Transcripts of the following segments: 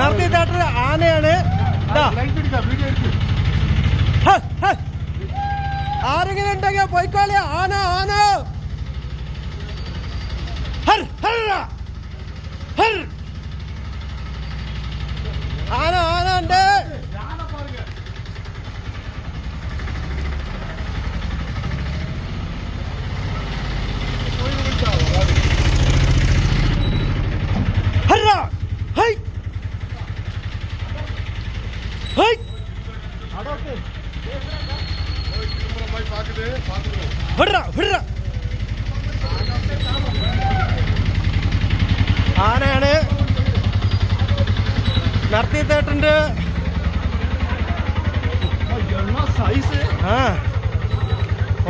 നടത്തി തിയേറ്റർ ആനയാണ്. ആരെങ്കിലും ഉണ്ടെങ്കിൽ പോയിക്കോളി. ആന ആന ആന ആന ഉണ്ട്. ആനയാണ് നടത്തി തിയേറ്ററിന്റെ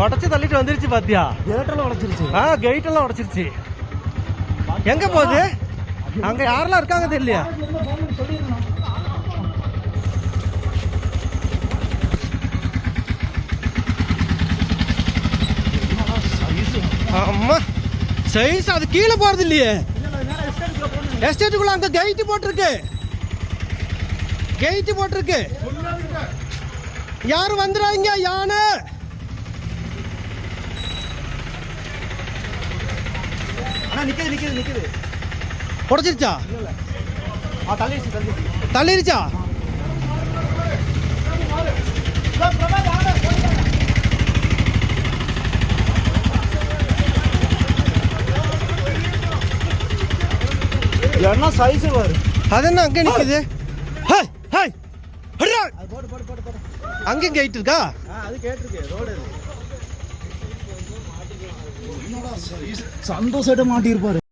உடச்சு தள்ளிட்டு வந்துருச்சு பாத்தியா? கேட்டெல்லாம் உடைச்சிருச்சு. கேட் எல்லாம் உடைச்சிருச்சு. எங்க போகுது? அங்க யாரெல்லாம் இருக்காங்க தெரியலையா? அம்மா சைஸ் அது கீழே போறது இல்லையே. எஸ்டேட்டுக்குள்ள அங்க கெயிட் போட்டிருக்கு. கெயிட் போட்டிருக்கு. யாரும் வந்துடாங்க. யானை நிக்குது. உடைச்சிருச்சா? தள்ளிருச்சா? என்ன சைஸ் பாரு. அது என்ன அங்க நிக்குது? அங்க கேட் இருக்கா? அது கேட் இருக்கு. ரோடு சந்தோஷமா மாட்டி இருப்பாரு.